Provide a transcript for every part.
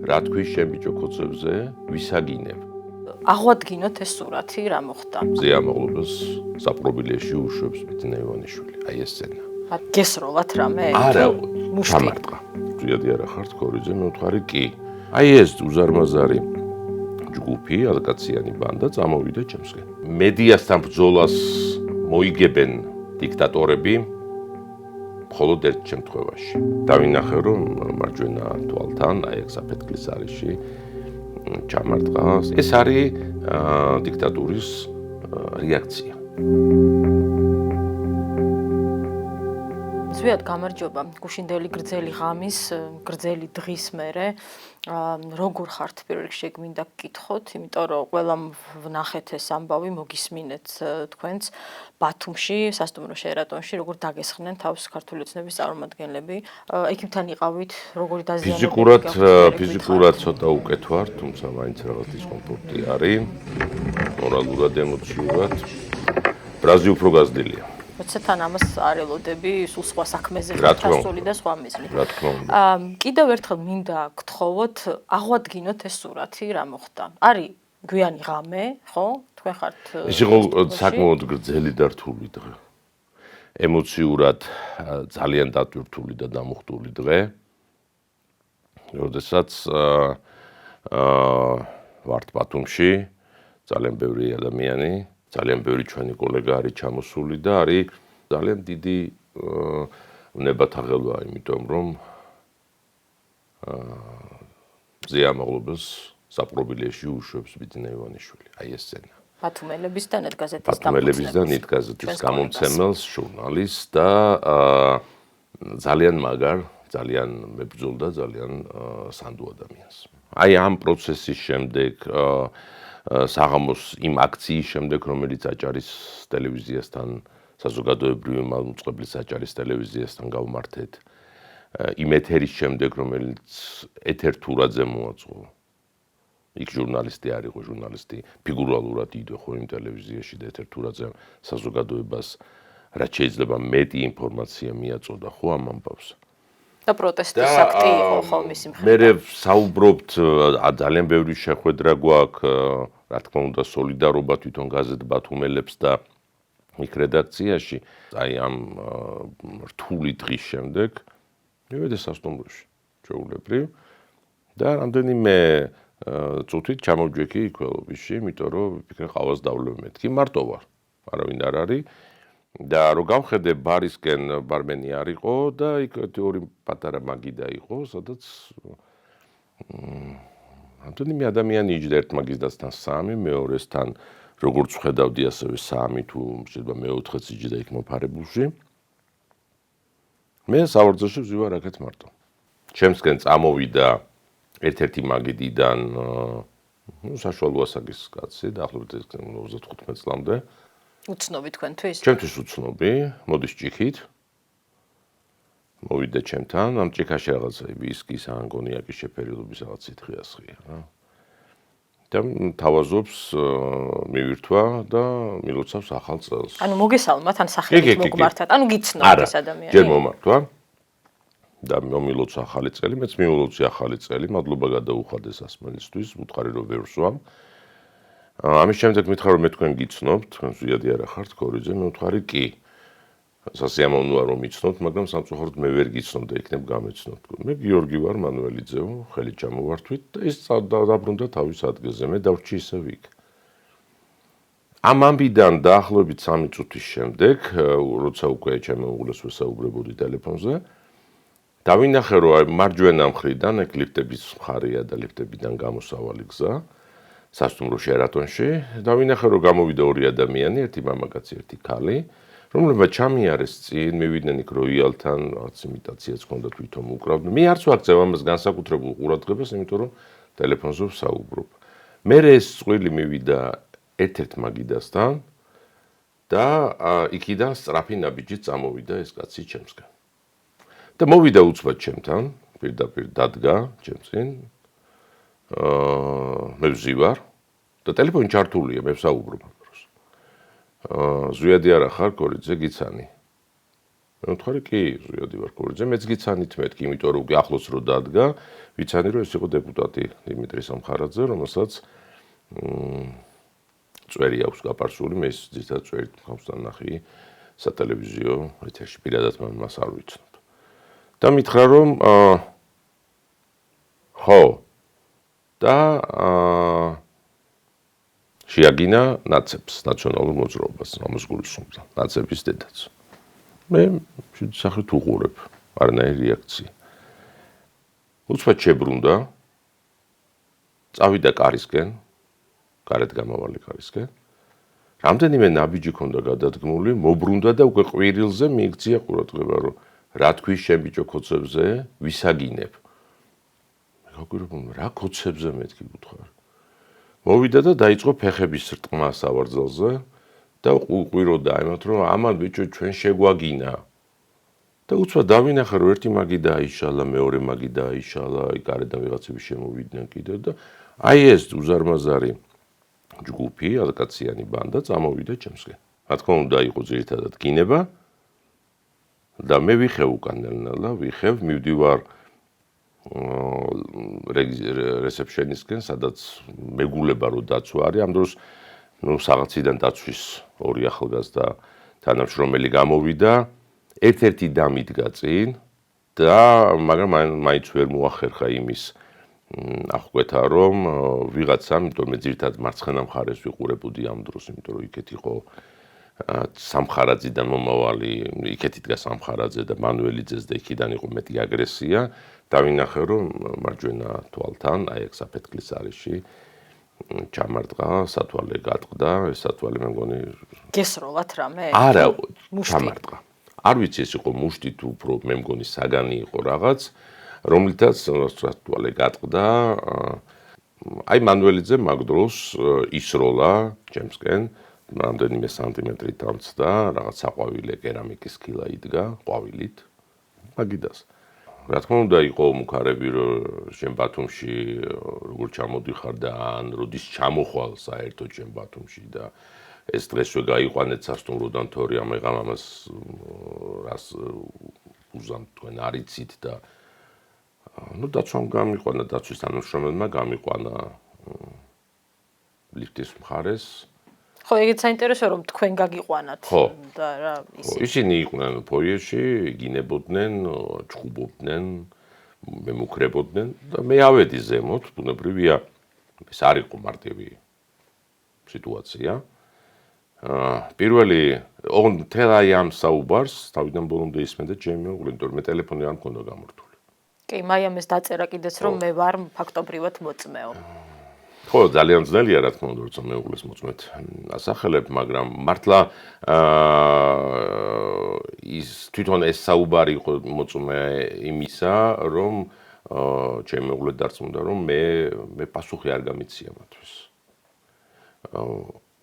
რა თქვი შენ ბიჭო ქოცებზე ვისაგინებ აღვადგინოთ ეს სურათი რა მოხდა ზეამოღლობას საპრობილეში უშვებს ბიძინა ივანიშვილი აი ეს სცენა გესროლათ რამე არა ჩამარტყა ზიადი არა ხარ თქორიძე მე ვთქვარი კი აი ეს უზარმაზარი ჯგუფი ალკაციანი ბანდა წამოვიდა ჩემსგან მედიასთან ბრძოლას მოიგებენ დიქტატორები მხოლოდ ერთ შემთხვევაში დავინახე რომ მარჯვენა თვალთან აი ეს საფეთქლის არეში ჩამარტყა ეს არის დიქტატურის რეაქცია ზვიად გამარჯობა გუშინდელი გრძელი ღამის გრძელი დღის მერე როგორ ხართ პირველ რიგში გმინდა გკითხოთ იმიტომ რომ ყველამ ვნახეთ ეს ამბავი მოგისმინეთ თქვენც ბათუმში სასტუმრო შერატონში როგორ დაგესხნენ თავს ქართული ოცნების წარმომადგენლები ექიმთან იყავით როგორი დაზიანებები ფიზიკურად ცოტა უკეთ ვარ თუმცა მაინც რაღაც დისკომფორტი არის მორალურად ემოციურად ბრაზი უფრო გაზრდილია როდესაც ამას არ ელოდები სულ სხვა საქმეზე ხარსული და სხვა მიზნით. რა თქმა უნდა. კიდევ ერთხელ მინდა გთხოვოთ, აღვადგინოთ ეს სურათი რა მოხდა. არის გვიანი ღამე, ხო? თქვენ ხართ ეს იყო საკმაოდ გრძელი და რთული დღე. ემოციურად ძალიან დატვირთული და დამუხტული დღე. როდესაც ვართ ბათუმში, ძალიან ბევრი ადამიანი ძალიან ბევრი ჩვენი კოლეგა არის ჩამოსული და არის ძალიან დიდი ნებათაღელვა, იმიტომ რომ ზეამოღლობას საპრობილეში უშვებს ბიძინა ივანიშვილი. აი ეს სცენა. ბათუმელებისთან ნეტგაზეთის გამომცემელს, ჟურნალისტს და ძალიან მაგარ, ძალიან მებრძოლ და ძალიან სანდო ადამიანს. აი ამ პროცესის შემდეგ საღამოს იმ აქციის შემდეგ, რომელიც აჭარის ტელევიზიასთან, საზოგადოებრივი მალმუწყებლის აჭარის ტელევიზიასთან გავმართეთ, იმ ეთერის შემდეგ, რომელიც ეთერ თურაძე მოაწყო. იქ ჟურნალისტი არ იყო, ჟურნალისტი ფიგურალურად იდო ხო იმ ტელევიზიაში და ეთერ თურაძე საზოგადოებას რაც შეიძლება მეტი ინფორმაცია მიაწოდა ხო ამ ამბავს. და პროტესტის აქტი იყო ხო მისი მხრიდან. მე საუბრობთ ძალიან ბევრი შეხვედრა გვაქვს რა თქმა უნდა სოლიდარობა თვითონ გაზეთ ბათუმელებს და იქ რედაქციაში აი ამ რთული დღის შემდეგ მივედი სასტუმროში ჩვეულებრივ და რამდენიმე წუთით ჩამოვჯექი იქ ველობისში იმიტომ რომ ვფიქრე ყავას დავლევ მეთქი მარტო ვარ არავინ არ არის და რო გავხედე ბარისკენ ბარმენი არ იყო და იქ ორი პატარა მაგიდა იყო სადაც რამდენიმე ადამიანი იჯდა ერთ მაგიდასთან სამი მეორესთან როგორც ხედავდი ასევე სამი თუ შეიძლება მეოთხეც იჯდა იქ მოფარებულში მე სავარძელში ვზივარ აქეთ მარტო ჩემსკენ წამოვიდა ერთ-ერთი მაგიდიდან საშუალო ასაკის კაცი დაახლოებით 35 წლამდე უცნობი თქვენთვის? ჩემთვის უცნობი, მოდის ჭიქით. მოვიდა ჩემთან, ამ ჭიქაში რაღაცა ვისკის ან კონიაკის შეფერილობის რაღაც სითხე-ასხია, რა. და თავაზობს მივირთვა და მილოცავს ახალ წელს. ანუ მოგესალმათ, ან სახელით მოგმართათ, ანუ გიცნობთ ეს ადამიანი. ჯერ მომართვა და მომილოცა ახალი წელი, მეც მივულოცი ახალი წელი, მადლობა გადაუხადეს ასმენისთვის, უთხარი რომ ვერ ვსვამ. ამის შემდეგ მითხრა რომ მე თქვენ გიცნობთ, თქვენ ზვიადი არა ხართ ქორიძე, მე ვთქვარი კი. სასიამოვნოა რომ იცნობთ, მაგრამ სამწუხაროდ მე ვერ გიცნობ და იქნებ გამეცნობ. მე გიორგი ვარ მანუელიძეო, ხელი ჩამოვართვით და ის დაბრუნდა თავის ადგილზე, მე დავრჩი ისევ იქ. ამ ამბიდან დაახლოებით 3 წუთის შემდეგ, როცა უკვე ჩემი უღლეს ვესაუბრებოდი ტელეფონზე, დავინახე რომ მარჯვენა მხრიდან, ეგ ლიფტების მხარეა და ლიფტებიდან გამოსავალი გზა სასტუმრო შერატონში დავინახე რომ გამოვიდა ორი ადამიანი, ერთი მამაკაცი, ერთი ქალი, რომლებმა ჩამიარეს წინ, მივიდნენ იქ როიალთან, რაღაც იმიტაციაც ჰქონდა თვითონ უკრავდნენ. მე არც ვაქცევ ამას განსაკუთრებულ ყურადღებას, იმიტომ რომ ტელეფონზე ვსაუბრობ. მე ეს წვილი მივიდა ერთ-ერთ მაგიდასთან და იქიდან სწრაფი ნაბიჯით წამოვიდა ეს კაცი ჩემსგან. და მოვიდა უცბად ჩემთან, პირდაპირ დადგა ჩემ წინ. მე ვზივარ და ტელეფონი ჩართულია, მე ვსაუბრობ დროს. ზვიადი არა ხარ, ქორიძე გიცანი. მეთქარი კი, ზვიადი ვარ გორიძე, მეც გიცანით მეთქი, იმიტომ რომ ახლოს რო დადგა, ვიცანი რომ ეს იყო დეპუტატი დიმიტრი სამხარაძე, რომელსაც წვერი აქვს გაპარსული, მე ის ძირითადად წვერით მქონს ნახი სატელევიზიო ეთერში, პირადად მას არ ვიცნობ. და მითხრა რომ ხო და შეაგინა ნაცებს, ნაციონალურ მოძრაობას, ამას გულისხმობდა, ნაცების დედაც. მე სახით უყურებ, არანაირი რეაქცია. უცბად შებრუნდა, წავიდა კარისკენ, გარეთ გამავალი კარისკენ. რამდენიმე ნაბიჯი ქონდა გადადგმული, მობრუნდა და უკვე ყვირილზე მიიქცია ყურადღება, რომ რა თქვი შენ ბიჭო ქოცებზე, ვისაგინებ. მე გაგვირებული, რა ქოცებზე მეთქი გითხარ. მოვიდა და დაიწყო ფეხების რტყმა სავარძელზე და უყვიროდა იმათ, რომ ამან ბიჭო ჩვენ შეგვაგინა. და უცბად დავინახე, რომ ერთი მაგი დაიშალა, მეორე მაგი დაიშალა, გარედან ვიღაცები შემოვიდნენ კიდევ და აი ეს უზარმაზარი ჯგუფი, ალკაციანი ბანდა წამოვიდა ჩემსკენ. რა თქმა უნდა, იყო ძირითადად გინება და მე ვიხევ უკან ნელ-ნელა, მივდივარ რესეფშენისკენ, სადაც მეგულება რო დაცვა არის, ამ დროს საღაციდან დაცვის ორი ახალგაზრდა თანამშრომელი გამოვიდა, ერთ-ერთი დამიდგა წინ და მაგრამ მაინც ვერ მოახერხა იმის აღკვეთა, რომ ვიღაცამ, იმიტომ მე ძირითადად მარცხენა მხარეს ვიყურებოდი ამ დროს, იმიტომ რომ იქეთ იყო სამხარაძიდან მომავალი, იქეთ იდგა სამხარაძე და მანუელიძეს და იქიდან იყო მეტი აგრესია, დავინახე, რომ მარჯვენა თვალთან, აი ეგ საფეთქლის არეში ჩამარტყა, სათვალე გატყდა, ეს სათვალე მე მგონი გესროლათ რამე? არა, ჩამარტყა. არ ვიცი ეს იყო მუშტი თუ უფრო მე მგონი საგანი იყო რაღაც, რომლითაც სათვალე გატყდა, აი მანუელიძე მაგ დროს ისროლა ჩემსკენ, რამდენიმე სანტიმეტრი დამცდა, რაღაც საყვავილე კერამიკის ქილა იდგა, ყვავილით, მაგიდას. რა თქმა უნდა, იყო მუქარები, რომ შენ ბათუმში როგორ ჩამოდიხარ და ან როდის ჩამოხვალ საერთოდ შენ ბათუმში და ეს დღესვე გაიყვანეთ სასტუმროდან თორე ამას რას უზამთ თქვენ არიცით და დაცვამ გამიყვანა, დაცვის თანამშრომელმა გამიყვანა ლიფტის მხარეს. ხო, ეგეც საინტერესოა, რომ თქვენ გაგიყვანათ და რა ისე. ისინი იყვნენ ფოიეში, გინებოდნენ, ჩხუბობდნენ, მემუქრებოდნენ და მე ავედი ზემოთ, ბუნებრივია, ეს არ იყო მარტივი სიტუაცია. პირველი მთელ აი ამ საუბარს თავიდან ბოლომდე ისმენდა ჩემი მეუღლე, იმიტომ რომ მე ტელეფონი არ მქონდა გამორთული. კი, მაიამ ეს დაწერა კიდეც, რომ მე ვარ ფაქტობრივად მოწმეო. ხო, ძალიან ძნელია რა თქმა უნდა, როცა მეუღლეს მოწმეთ ასახელებ, მაგრამ მართლა ის თვითონ ეს საუბარი იყო მოწმე იმისა, რომ ჩემი მეუღლე დარწმუნდა, რომ მე პასუხი არ გამიცია მათთვის.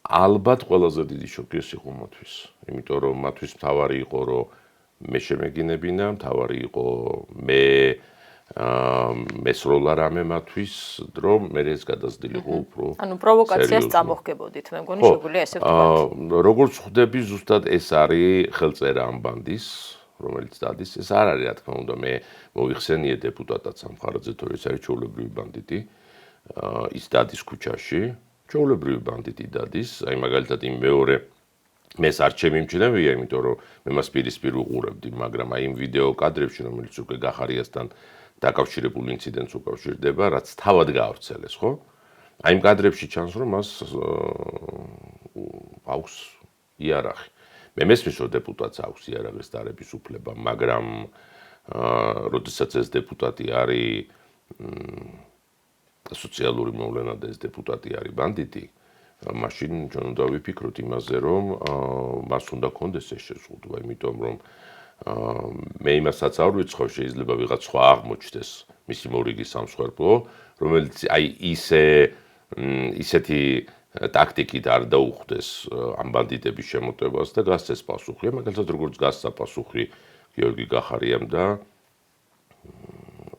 ალბათ ყველაზე დიდი შოკი ეს იყო მათთვის, იმიტომ რომ მათთვის მთავარი იყო, რომ მე შემეგინებინა, მთავარი იყო მესროლა რამე მათთვის, რომ მე ეს გადაზრდილიყო უფრო. ანუ პროვოკაციას წამოჰგებოდით, მე მგონი შეგვიძლია ესე ვთქვათ. როგორც ხვდები, ზუსტად ეს არის ხელწერა ამ ბანდის, რომელიც დადის, ეს არ არის რა თქმა უნდა, მე მოიხსენიე დეპუტატად სამხარაძე, თორე ეს არის ჩვეულებრივი ბანდიტი, ის დადის ქუჩაში, ჩვეულებრივი ბანდიტი დადის, აი მაგალითად იმ მეორე მეს არ შემიმჩნევია, იმიტომ რომ მე მას პირისპირ უყურებდი, მაგრამ აი იმ ვიდეო კადრებში, რომელიც უკვე გახარიასთან დაკავშირებული ინციდენტს უკავშირდება, რაც თავად გაავრცელეს, ხო? აი იმ კადრებში ჩანს, რომ მას აქვს იარაღი. მე მესმის, რომ დეპუტატს აქვს იარაღის დარების უფლება, მაგრამ როდესაც ეს დეპუტატი არის სოციალური მოვლენა და ეს დეპუტატი არის ბანდიტი, მაშინ ჩვენ უნდა ვიფიქროთ იმაზე, რომ მას უნდა კონდეს ეს შეზღუდვა, იმიტომ რომ მე იმასაც არ ვიცხოვ, შეიძლება ვიღაც სხვა აღმოჩნდეს მისი მორიგი სამსხვერპლო, რომელიც აი ისეთი ტაქტიკით არ დაუხდეს ამ ბანდიტების შემოტევას და გასცეს პასუხი. მაგალითად, როგორც გასცა პასუხი გიორგი გახარიამ და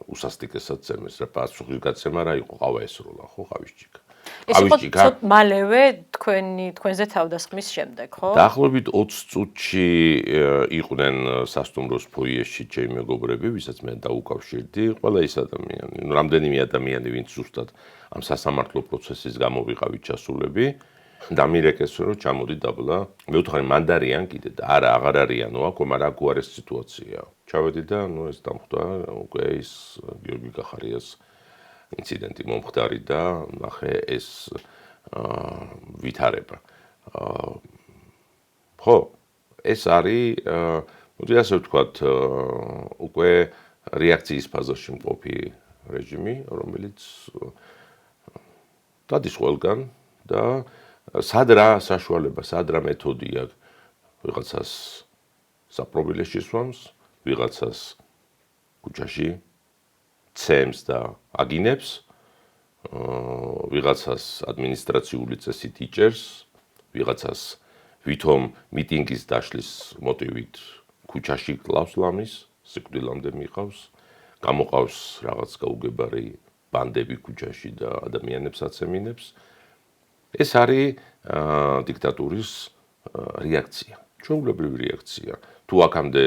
უსასტიკესად წემეს, რა პასუხის გაცემა რა იყო, ყავა ესროლა, ხო, ყავის ჭიქა. ეს იყო ცოტა მალევე თქვენზე თავდასხმის შემდეგ, ხო? დაახლოებით 20 წუთში იყვნენ სასტუმროს ფოიეში ჩემი მეგობრები, ვისაც მე დაუკავშირდი, ყველა ის ადამიანი, რამდენიმე ადამიანი, ვინც ზუსტად ამ სასამართლო პროცესის გამო ვიყავით ჩასულები. და მირეკეს რომ ჩამოდი დაბლა. მე ვთქვი მანდარიან კიდე და არა აღარ არიანო აქ, მაგრამ აქ უარეს სიტუაცია. ჩავედი და ეს დამხვდა უკვე ის გიორგი კახარიას ინციდენტი მომხდარი და ნახე ეს ვითარება. ხო, ეს არის მოდი ასე ვთქვათ, უკვე რეაქციის ფაზაში მყოფი რეჟიმი, რომელიც დადის ყველგან და სად რა საშუალება, სად რა მეთოდი აქვს ვიღაცას საპრობილეს შესვამს, ვიღაცას ქუჩაში ცემს და აგინებს, ვიღაცას ადმინისტრაციული წესით იჭერს, ვიღაცას ვითომ მიტინგის დაშლის მოტივით ქუჩაში კლავს ლამის, სიკვდილამდე მიყავს, გამოყავს რაღაც გაუგებარი ბანდები ქუჩაში და ადამიანებს აცემინებს. ეს არის დიქტატურის რეაქცია, ჩვეულებრივი რეაქცია. თუ აქამდე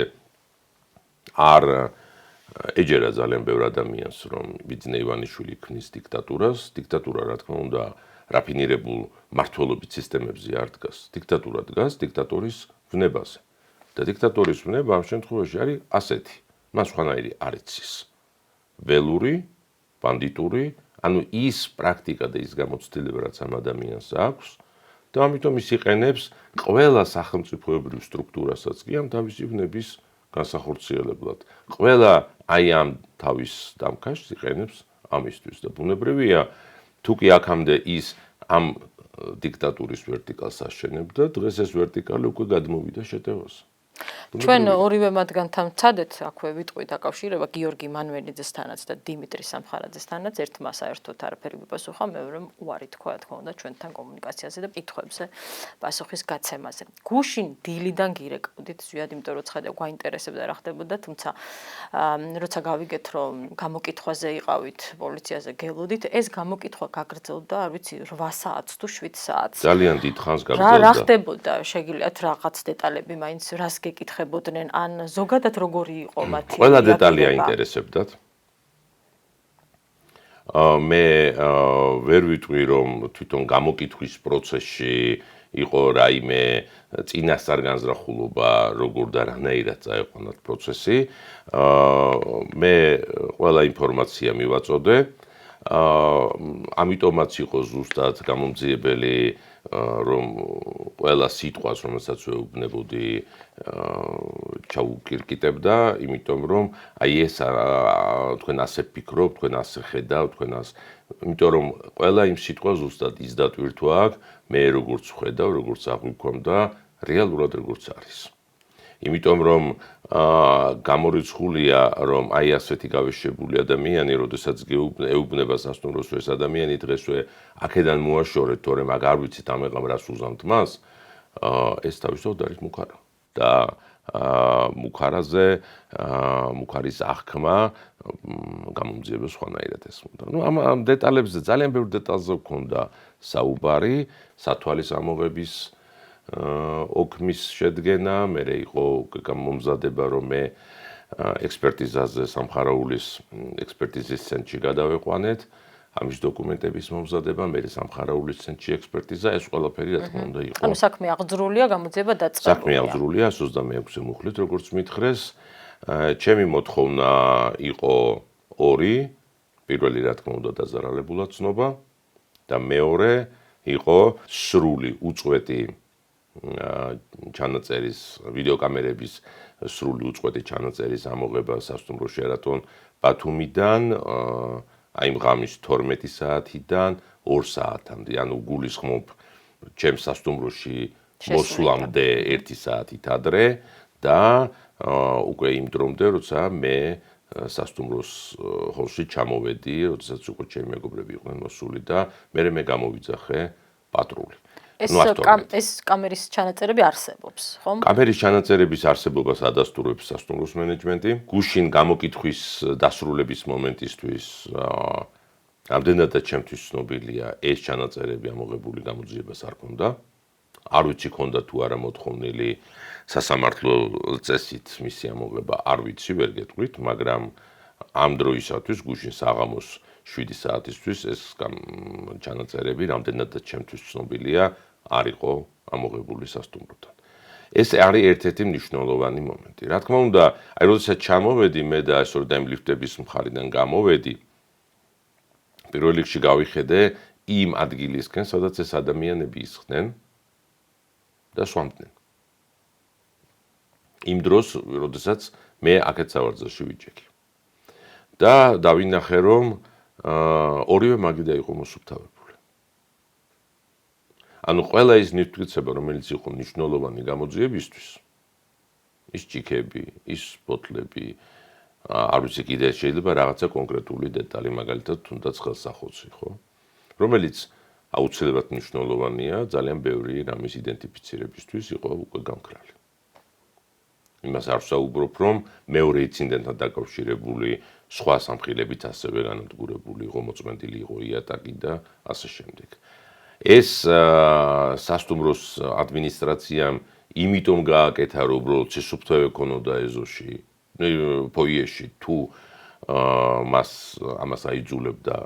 არ ეჯერა ძალიან ბევრ ადამიანს, რომ ბიძინა ივანიშვილი ქმნის დიქტატურას, დიქტატურა რა თქმა უნდა რაფინირებულ მმართველობის სისტემებზე არ დგას. დიქტატურა დგას დიქტატორის ვნებაზე. და დიქტატორის ვნება ამ შემთხვევაში არის ასეთი, მას სხვანაირი არ იცის. ველური, ბანდიტური, ანუ ის პრაქტიკა და ის გამოცდილება, რაც ამ ადამიანს აქვს, და ამიტომ ის იყენებს ყველა სახელმწიფოებრივ სტრუქტურასაც კი ამ თავისი ვნების განსახორციელებლად. ყველა აი ამ თავის დამქაშს იყენებს ამისთვის და ბუნებრივია, თუ კი აქამდე ის ამ დიქტატურის ვერტიკალს აშენებდა, დღეს ეს ვერტიკალი უკვე გადმოვიდა შეტევას. ჩვენ ორივე მათგანთან ვცადეთ, აქვე ვიტყვი დაკავშირება გიორგი მანველიძესთანაც და დიმიტრი სამხარაძესთანაც, ერთმა საერთოდ არაფერი მიპასუხა, მეორემ უარი თქვა, რა თქმა უნდა, ჩვენთან კომუნიკაციაზე და კითხვებზე პასუხის გაცემაზე. გუშინ დილიდან გირეკავდით ზვიად, იმიტომ რომ ცხადია გვაინტერესებდა რა ხდებოდა, თუმცა როცა გავიგეთ, რომ გამოკითხვაზე იყავით, პოლიციაზე გელოდით, ეს გამოკითხვა გაგრძელდა, არ ვიცი, 8 საათს თუ 7 საათს. ძალიან დიდ ხანს გაგრძელდა. რა ხდებოდა, შეგიძლიათ რაღაც დეტალები მაინც რას გეკითხებოდნენ, ან ზოგადად როგორი იყო მათი? ყველა დეტალი აინტერესებდათ. მე ვერ ვიტყვი, რომ თვითონ გამოკითხვის პროცესში იყო რაიმე წინასწარ განზრახულობა, როგორ და რანაირად წაეყვანათ პროცესი. მე ყველა ინფორმაცია მივაწოდე. ამიტომაც იყო ზუსტად გამომძიებელი, რომ ყველა სიტყვას, რომელსაც ვეუბნებოდი, ჩაუკირკიტებდა, იმიტომ რომ აი ეს თქვენ ასე ფიქრობთ, თქვენ ასე ხედავთ, თქვენ ასე, იმიტომ რომ ყველა იმ სიტყვას ზუსტად ის დატვირთვა აქვს, მე როგორც ხედავ, როგორც აღვიქვამდა, რეალურად როგორც არის. იმიტომ რომ გამორიცხულია, რომ აი ასეთი გავეშებული ადამიანი, როდესაც ეუბნება სასტუმროს ეს ადამიანი დღესვე აქედან მოაშორეთ, თორემ აქ არ ვიცით ამეღამ რას უზამთ მას, ეს თავისთავად არის მუქარა. და მუქარაზე, მუქარის აღქმა გამომძიებას სხვანაირად ესმოდა. ნუ ამ დეტალებზე ძალიან ბევრ დეტალზე გვქონდა საუბარი, სათვალის ამოღების ოქმის შედგენა, მერე იყო გამომზადება, რომ მე ექსპერტიზაზე სამხარაულის ექსპერტიზის ცენტრში გადავეყვანეთ, ამის დოკუმენტების მომზადება, მერე სამხარაულის ცენტრში ექსპერტიზა, ეს ყველაფერი რა თქმა უნდა იყო. ანუ საქმე აღძრულია, გამოძიება დაწყებულია. საქმე აღძრულია 26-ე მუხლით, როგორც მითხრეს. ჩემი მოთხოვნა იყო ორი, პირველი რა თქმა უნდა დაზარალებულად ცნობა და მეორე იყო სრული უწყვეტი ჩანაწერის, ვიდეოკამერების სრული უწყვეტი ჩანაწერის ამოღება სასტუმრო შერატონ ბათუმიდან, აი ღამის 12 საათიდან 2 საათამდე, ანუ გულისხმობ ჩემს სასტუმროში მოსვლამდე 1 საათით ადრე და უკვე იმ დრომდე, როცა მე სასტუმროს ჰოლში ჩამოვედი, როდესაც უკვე ჩემი მეგობრები იყვნენ მოსული და მე გამოვიძახე პატრული. ეს კამერის ჩანაწერები არსებობს, ხომ? კამერის ჩანაწერების არსებობას ადასტურებს სასტუმროს მენეჯმენტი. გუშინ გამოკითხვის დასრულების მომენტისთვის ამდენადაც ჩემთვის ცნობილია ეს ჩანაწერები ამოღებული გამოძიებას არ ქონდა. არ ვიცი ქონდა თუ არა მოთხოვნილი სასამართლო წესით მისი ამოღება, არ ვიცი, ვერ გეტყვით, მაგრამ ამ დროისათვის გუშინ საღამოს 7 საათისთვის ეს ჩანაწერები რამდენადაც ჩემთვის ცნობილია არ იყო ამოღებული სასტუმროდან. ეს არის ერთ-ერთი მნიშვნელოვანი მომენტი. რა თქმა უნდა, აი როდესაც ჩამოვედი მე და ეს ორდაიმლიფტების მხარიდან გამოვედი, პირველ რიგში გავიხედე იმ ადგილისკენ, სადაც ეს ადამიანები ისხდნენ და სვამდნენ. იმ დროს, როდესაც მე აქეთ სავარძელში ვიჭექი. და დავინახე, რომ ორივე მაგიდა იყო მოსუფთავებული. ანუ ყველა ის ნივთვიცება, რომელიც იყო მნიშვნელოვანი გამოძიებისთვის, ის ჭიქები, ის ბოთლები, არ ვიცი კიდე შეიძლება რაღაცა კონკრეტული დეტალი, მაგალითად, თუნდაც ხელსახოცი, ხო? რომელიც აუცილებლად მნიშვნელოვანია, ძალიან ბევრი რამის იდენტიფიცირებისთვის იყო უკვე გამქრალი. იმას არ ვსაუბრობ, რომ მეორე ინციდენტთან დაკავშირებული სხვა სამხილებიც ასევე განადგურებული იყო, მოწმენდილი იყო იატაკი და ასე შემდეგ. ეს სასტუმროს ადმინისტრაციამ იმიტომ გააკეთა, რომ უბრალოდ სისუფთავე ქონოდა ეზოში, ფოიეში, თუ ამას აიძულებდა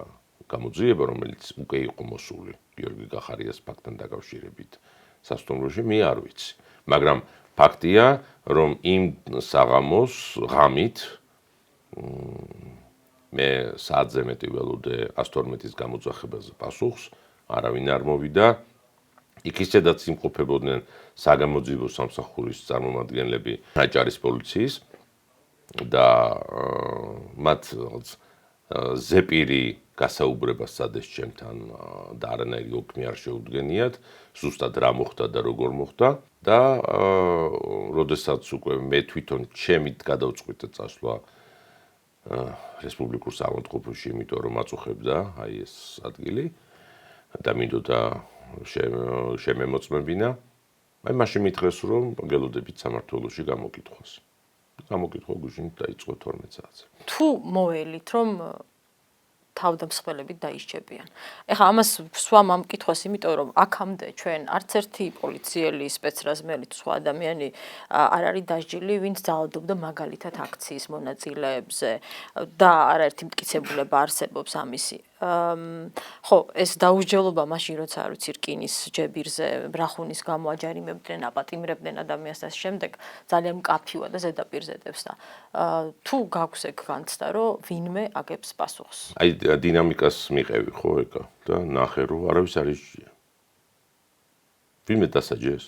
გამოძიება, რომელიც უკვე იყო მოსული გიორგი გახარიას ფაქტთან დაკავშირებით სასტუმროში, მე არ ვიცი. მაგრამ ფაქტია, რომ იმ საღამოს ღამით მე საათზე მეტი ველოდე 112-ის გამოძახებაზე პასუხს, არავინ არ მოვიდა. იქ ისედაც იმყოფებოდნენ საგამოძიებო სამსახურის წარმომადგენლები აჭარის პოლიციის და მათ ზეპირი გასაუბრება სადეს ჩემთან და არანაირი ოქმი არ შეუდგენიათ, ზუსტად რა მოხდა და როგორ მოხდა და როდესაც უკვე მე თვითონ ჩემით გადავწყვიტე წასვლა რესპუბლიკურ საავადმყოფოში, იმიტომ რომ აწუხებდა აი ეს ადგილი და მინდოდა შემემოწმებინა. აი მაშინ მითხრეს, რომ გელოდებით სამმართველოში გამოკითხვას. გამოკითხვა გუშინ დაიწყო 12 საათზე. თუ მოველით, რომ თავდამსხმელებით დაისჯებიან. ეხლა ამას ვსვამ ამ კითხვას, იმიტომ რომ აქამდე ჩვენ არც ერთი პოლიციელი, სპეცრაზმელი თუ სხვა ადამიანი არ არის დასჯილი, ვინც ძალადობდა მაგალითად აქციის მონაწილეებზე და არაერთი მტკიცებულება არსებობს ამისი. ხო, ეს დაუსჯელობა მაშინ, როცა არ ვიცი, რკინის ჯებირზე ბრახუნის გამო აჯარიმებდნენ, აპატიმრებდნენ ადამიანს და შემდეგ ძალიან მკაფივა და ზედაპირზედებს და თუ გაქვს ეგ განცდა, რომ ვინმე აგებს პასუხს. აი დინამიკას მიყევი ხო ეკა და ნახე რომ არავის არ ისჯია. ვინმე დასაჯეს?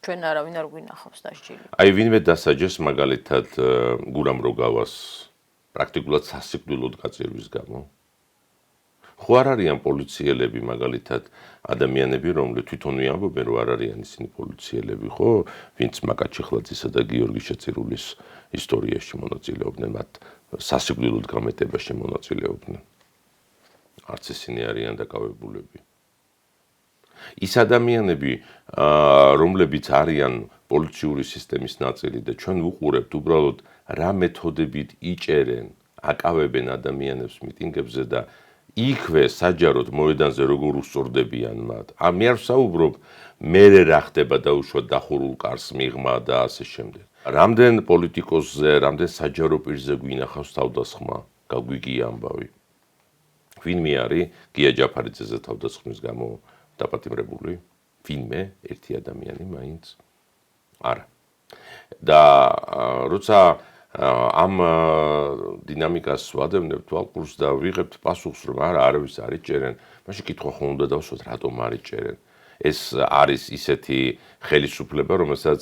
ჩვენ არავინ არ გვინახავს დასჯილი. აი ვინმე დასაჯეს მაგალითად გურამ როგავას პრაქტიკულად სასიკვდილოდ გაწირვის გამო. ხო არ არიან პოლიციელები მაგალითად ადამიანები, რომლებიც თვითონვე ამბობენ, რომ არ არიან ისინი პოლიციელები, ხო, ვინც მაკაჩიხლაძისა და გიორგი შეწირულის ისტორიაში მონაწილეობდნენ, მათ სასიკვდილოდ გამეტებაში მონაწილეობდნენ. არც ისინი არიან დაკავებულები. ის ადამიანები, რომლებიც არიან პოლიციური სისტემის ნაწილი და ჩვენ ვუყურებთ უბრალოდ რა მეთოდებით იჭერენ, აკავებენ ადამიანებს მიტინგებზე და იქვე საჯაროდ მოედანზე როგორ უსწორდებიან მათ. მე არ ვსაუბრობ მერე რა ხდება დაუშვათ დახურულ კარს მიღმა და ასე შემდეგ. რამდენ პოლიტიკოსზე, რამდენ საჯარო პირზე გვინახავს თავდასხმა, გაგვიგია ამბავი. ვინმე არის გია ჯაფარიძეზე თავდასხმის გამო დაპატიმრებული? ვინმე ერთი ადამიანი მაინც? არა. და როცა ამ დინამიკას ვადევნებთ თვალყურს და ვიღებთ პასუხს, რომ არავის არ იჭერენ, მაშინ კითხვა ხომ უნდა დავსვათ, რატომ არ იჭერენ? ეს არის ისეთი ხელისუფლება, რომელსაც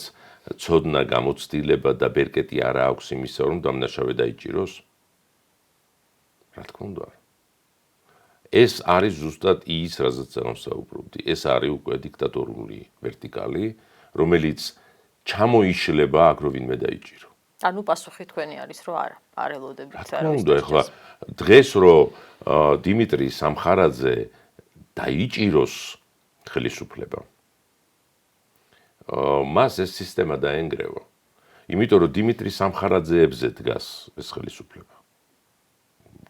ცოდნა, გამოცდილება და ბერკეტი არ აქვს იმისა, რომ დამნაშავე დაიჭიროს? რა თქმა უნდა. ეს არის ზუსტად ის, რაზეც ვსაუბრობდი. ეს არის უკვე დიქტატორული ვერტიკალი, რომელიც ჩამოიშლება აქ რომ ვინმე დაიჭირო. ანუ პასუხი თქვენი არის, რომ არა, არ ელოდებით არავის. ეხლა დღეს რომ დიმიტრი სამხარაძე დაიჭიროს ხელისუფლება, მას ეს სისტემა დაენგრევა. იმიტომ რომ დიმიტრი სამხარაძეებზე დგას ეს ხელისუფლება.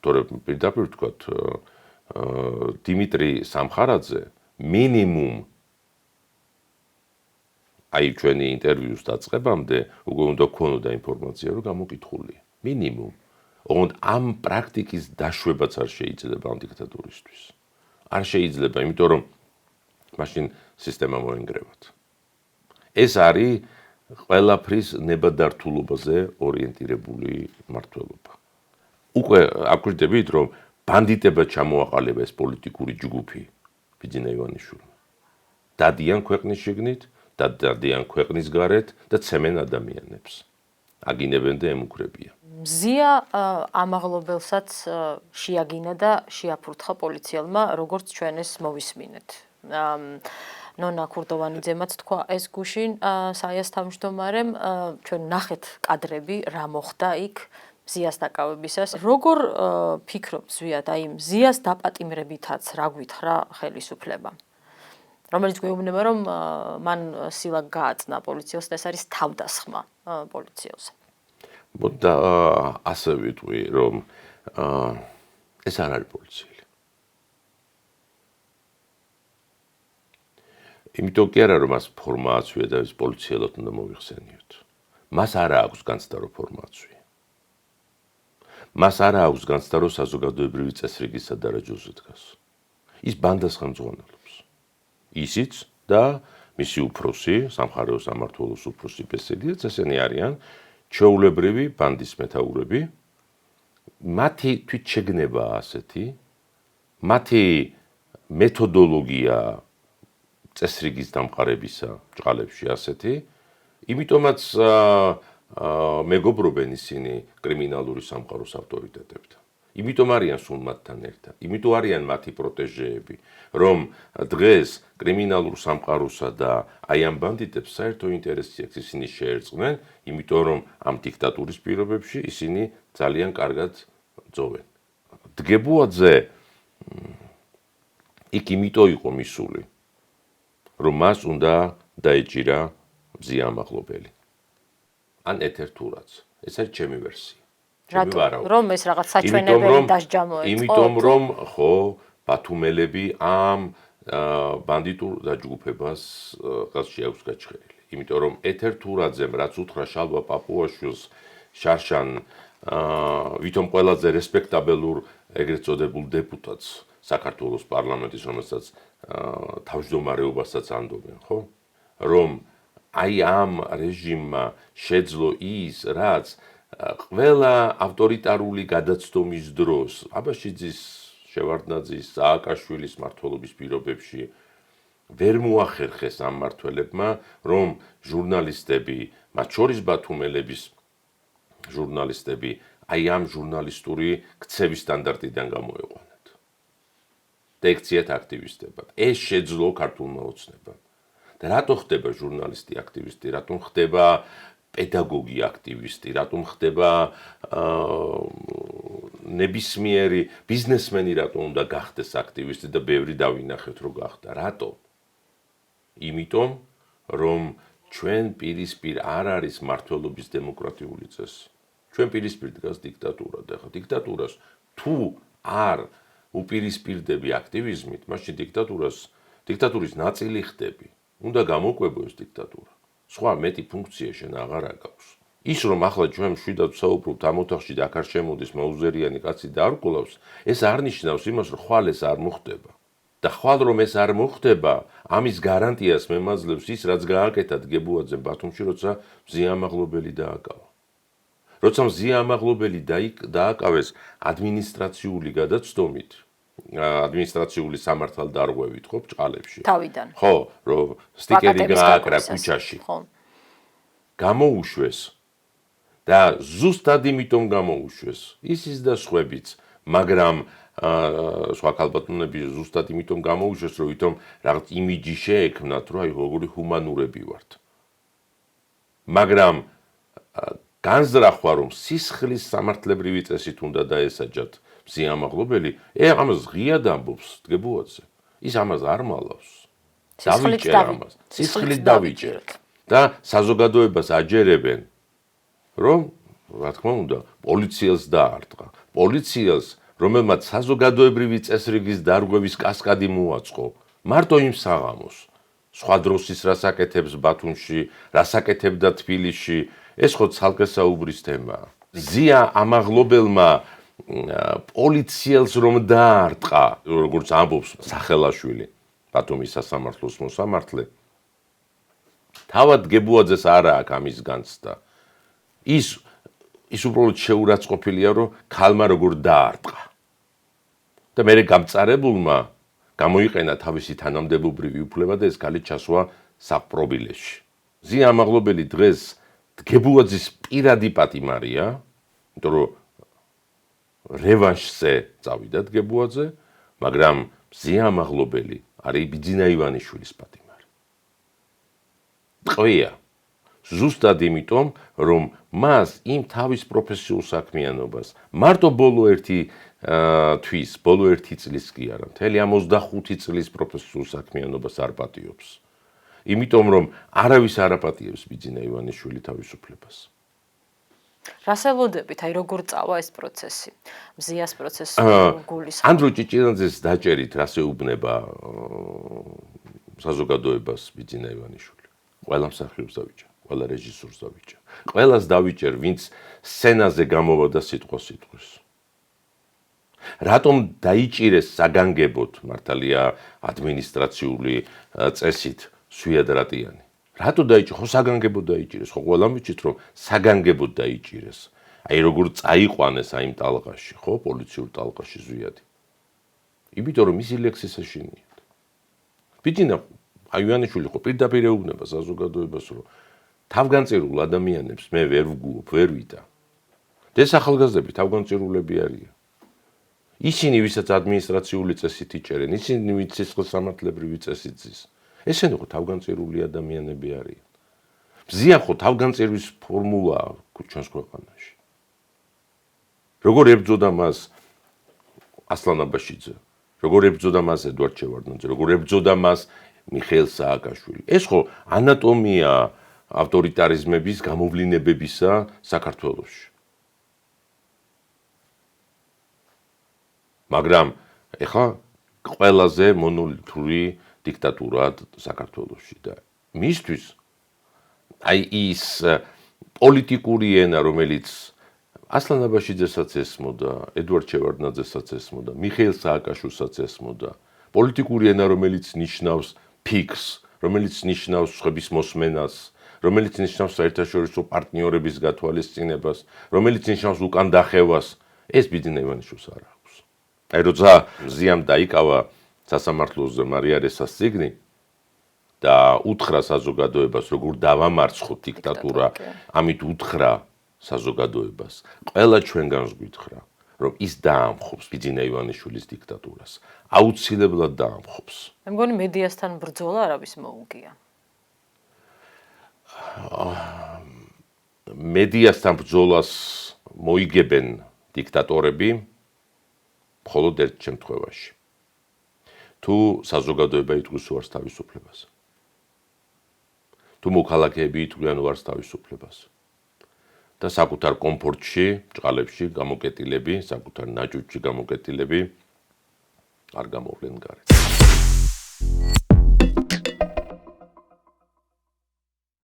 თორე პირდაპირ ვთქვათ, დიმიტრი სამხარაძე მინიმუმ აი ჩვენი ინტერვიუს დაწყებამდე უკვე უნდა გქონოდა ინფორმაცია, რომ გამოკითხულია. მინიმუმ. ოღონდ ამ პრაქტიკის დაშვებაც არ შეიძლება ამ დიქტატურისთვის. არ შეიძლება, იმიტომ რომ მაშინ სისტემა მოენგრევათ. ეს არის ყველაფრის ნებადართულობაზე ორიენტირებული მმართველობა. უკვე აკვირდებით, რომ ბანდიტებად ჩამოაყალიბა ეს პოლიტიკური ჯგუფი ბიძინა ივანიშვილმა. დადიან ქვეყნის შიგნით, დადიან ქვეყნის გარეთ და ცემენ ადამიანებს. აგინებენ და ემუქრებიან. მზია ამაღლობელსაც შეაგინა და შეაფურთხა პოლიციელმა, როგორც ჩვენ ეს მოვისმინეთ. ნონა ქურდოვანიძემაც თქვა ეს გუშინ საიას თავმჯდომარემ, ჩვენ ნახეთ კადრები, რა მოხდა იქ მზიას დაკავებისას. როგორ ფიქრობ ზვიად, აი მზიას დაპატიმრებითაც რა გვითხრა ხელისუფლება? რომელიც გვეუბნება, რომ მან სილა გააწნა პოლიციელს და ეს არის თავდასხმა პოლიციელზე. და ასე ვიტყვი, რომ ეს არ არის პოლიციელი. იმიტომ კი არა, რომ მას ფორმა აცვია და ეს პოლიციელად უნდა მოიხსენიოთ. მას არ აქვს განცდა, რომ ფორმა აცვია. მას არ აქვს განცდა, რომ საზოგადოებრივი წესრიგის სადარაჯოზე დგას. ის ბანდას ხელმძღვანელობს. ისიც და მისი უფროსი, სამხარეო სამმართველოს უფროსი ბესედიაც ესენი არიან ჩვეულებრივი ბანდის მეთაურები. მათი თვითშეგნებაა ასეთი, მათი მეთოდოლოგია წესრიგის დამყარებისა ჭყალებში ასეთი, იმიტომაც მეგობრობენ ისინი კრიმინალური სამყაროს ავტორიტეტებთან. იმიტომ არიან სულ მათთან ერთად, იმიტომ არიან მათი პროტეჟეები, რომ დღეს კრიმინალურ სამყაროსა და აი ამ ბანდიტებს საერთო ინტერესი აქვს ისინი შეერწყნენ, იმიტომ რომ ამ დიქტატურის პირობებში ისინი ძალიან კარგად ძოვენ. დგებუაძე იქ იმიტომ იყო მისული, რომ მას უნდა დაეჭირა მზია ამაღლობელი. ან ეთერთურაც. ეს არის ჩემი ვერსია. რომ ეს რაღაც საჩვენებელი დასჯამო იყო. იმიტომ რომ ხო ბათუმელები ამ ბანდიტურ დაჯგუფებას ყელში აქვს გაჩხერილი. იმიტომ რომ ეთერთურაძემ რაც უთხრა შალვა პაპუაშვილს შარშან ვითომ ყველაზე რესპექტაბელურ ეგრეთ წოდებულ დეპუტატს საქართველოს პარლამენტის, რომელსაც თავმჯდომარეობასაც ანდობენ, ხო? რომ აი ამ რეჟიმმა შეძლო ის, რაც ყველა ავტორიტარული გადაცდომის დროს აბაშიძის, შევარდნაძის, სააკაშვილის მმართველობის პირობებში ვერ მოახერხეს ამ მმართველებმა, რომ ჟურნალისტები, მათ შორის ბათუმელების ჟურნალისტები, აი ამ ჟურნალისტური ქცევის სტანდარტიდან გამოეყვანათ. და ექციათ აქტივისტებად. ეს შეძლო ქართულმა ოცნებამ. და რატო ხდება ჟურნალისტი აქტივისტი, რატომ ხდება პედაგოგი აქტივისტი, რატომ ხდება ნებისმიერი ბიზნესმენი რატომ უნდა გახდეს აქტივისტი და ბევრი დავინახეთ რომ გახდა. რატო? იმიტომ რომ ჩვენ პირისპირ არ არის მმართველობის დემოკრატიული წესი. ჩვენ პირისპირ დგას დიქტატურა და ხა დიქტატურას თუ არ უპირისპირდები აქტივიზმით, მაშინ დიქტატურის ნაწილი ხდები. უნდა გამოკვებო ეს დიქტატურა. სხვა მეტი ფუნქცია შენ აღარ აქვს. ის რომ ახლა ჩვენ მშვიდად ვსაუბრობთ ამ ოთახში და აქ არ შემოდის მაუზერიანი კაცი და არ ყოლავს, ეს არ ნიშნავს იმას, რომ ხვალ ეს არ მოხდება. და ხვალ რომ ეს არ მოხდება, ამის გარანტიას მემაძლევს ის, რაც გააკეთა დგებუაძემ ბათუმში, როცა მზია ამაღლობელი დააკავა. როცა მზია ამაღლობელი დააკავეს ადმინისტრაციული გადაცდომით, ადმინისტრაციული სამართალდარღვევით, ხო, ჭყალებში. თავიდან. ხო, რომ სტიკერი გააკრა ქუჩაში. ხო. გამოუშვეს და ზუსტად იმიტომ გამოუშვეს. ისიც და სხვებიც, მაგრამ სხვა ქალბატონები ზუსტად იმიტომ გამოუშვეს, რომ ვითომ რაღაც იმიჯი შეექმნათ, რომ აი როგორი ჰუმანურები ვართ. მაგრამ განზრახვა, რომ სისხლის სამართლებრივი წესით უნდა დაესაჯათ მზია ამაღლობელი, ამას ღიად ამბობს დგებუაძე. ის ამას არ მალავს. დავიჭერ ამას. სისხლით დავიჭერთ. და საზოგადოებას აჯერებენ, რომ რა თქმა უნდა, პოლიციელს დაარტყა. პოლიციელს რომელმაც საზოგადოებრივი წესრიგის დარღვევის კასკადი მოაწყო, მარტო იმ საღამოს. სხვა დროს ის რას აკეთებს ბათუმში, რას აკეთებდა თბილისში, ეს ხო ცალკე საუბრის თემაა. ზია ამაღლობელმა პოლიციელს რომ დაარტყა, როგორც ამბობს სახელაშვილი, ბათუმის სასამართლოს მოსამართლე, თავად გებუაძეს არა აქვს ამის განცდა. ის უბრალოდ შეურაცხყოფილია, რომ ქალმა როგორ დაარტყა. და მერე გამწარებულმა გამოიყენა თავისი თანამდებობრივი უფლება და ეს ქალი ჩასვა საპრობილეში. ზია ამაღლობელი დღეს გებუაძის პირადი პატიმარია, იმიტომ რომ რევანშზე წავიდა გებუაძე, მაგრამ ზია ამაღლობელი არის ბიძინა ივანიშვილის პატიმარი. ტყვია ზუსტად იმიტომ, რომ მას იმ თავის პროფესიულ საქმიანობას მარტო ბოლო ერთი წლის კი არა, მთელი 25 წლის პროფესიულ საქმიანობას არ პატიობს. იმიტომ რომ არავის არ აპატიებს ბიძინა ივანიშვილი თავისუფლებას. რას ელოდებით, აი როგორ წავა ეს პროცესი? მზიას პროცესი გულისხმობს. ანდრო ჭიჭილაძეს დაჭერით, რას ეუბნება საზოგადოებას ბიძინა ივანიშვილი. ყველა მსახიობს დავიჭერ, ყველა რეჟისორს დავიჭერ. ყველას დავიჭერ, ვინც სცენაზე გამოვა და სიტყვის. რატომ დაიჭირეს საგანგებოდ, მართალია ადმინისტრაციული წესით სვიად რატიანი? რატო დაიჭირეს? ხო საგანგებოდ დაიჭირეს, ხო ყველამ ვიცით რომ საგანგებოდ დაიჭირეს. აი როგორ წაიყვანეს აი იმ ტალღაში, ხო, პოლიციურ ტალღაში ზვიადი. იმიტომ რომ ისი ლექსის ეშინიათ. ბიძინა ივანიშვილი ხო პირდაპირ ეუბნება საზოგადოებას, რომ თავგანწირულ ადამიანებს მე ვერ ვგუობ, ვერ ვიტა. ეს ახალგაზრდები თავგანწირულები არიან. ისინი, ვისაც ადმინისტრაციული წესით იჭერენ, ისინი, ვინც სისხლსამართლებრივი წესით ზის. ესენი ხო თავგანწირული ადამიანები არიან. მზია ხო თავგანწირვის ფორმულაა ჩვენს ქვეყანაში. როგორ ებრძოდა მას ასლან აბაშიძე, როგორ ებრძოდა მას ედვარდ შევარდნაძე, როგორ ებრძოდა მას მიხეილ სააკაშვილი. ეს ხო ანატომია ავტორიტარიზმების გამოვლინებებისა საქართველოში. მაგრამ ეხლა ყველაზე მონოლითური დიქტატურაა საქართველოში და მისთვის აი ის პოლიტიკური ენა, რომელიც ასლან აბაშიძესაც ესმოდა, ედვარდ შევარდნაძესაც ესმოდა, მიხეილ სააკაშვილსაც ესმოდა, პოლიტიკური ენა, რომელიც ნიშნავს ფიქს, რომელიც ნიშნავს სხვების მოსმენას, რომელიც ნიშნავს საერთაშორისო პარტნიორების გათვალისწინებას, რომელიც ნიშნავს უკან დახევას, ეს ბიძინა ივანიშვილს არ აქვს. აი როცა მზიამ დაიკავა სასამართლოზე მარიარესას წიგნი და უთხრა საზოგადოებას, როგორ დავამარცხოთ დიქტატურა, ამით უთხრა საზოგადოებას, ყველა ჩვენგანს გვითხრა, რომ ის დაამხობს ბიძინა ივანიშვილის დიქტატურას. აუცილებლად დაამხობს. მე მგონი მედიასთან ბრძოლა არავის მოუგია. მედიასთან ბრძოლას მოიგებენ დიქტატორები მხოლოდ ერთ შემთხვევაში. თუ საზოგადოება იტყვის უარს თავისუფლებას. თუ მოქალაქეები იტყვიან უარს თავისუფლებას. და საკუთარ კომფორტში, ჭყალებში გამოკეტილები, საკუთარ ნაჭუჭში გამოკეტილები არ გამოვლენ გარეთ.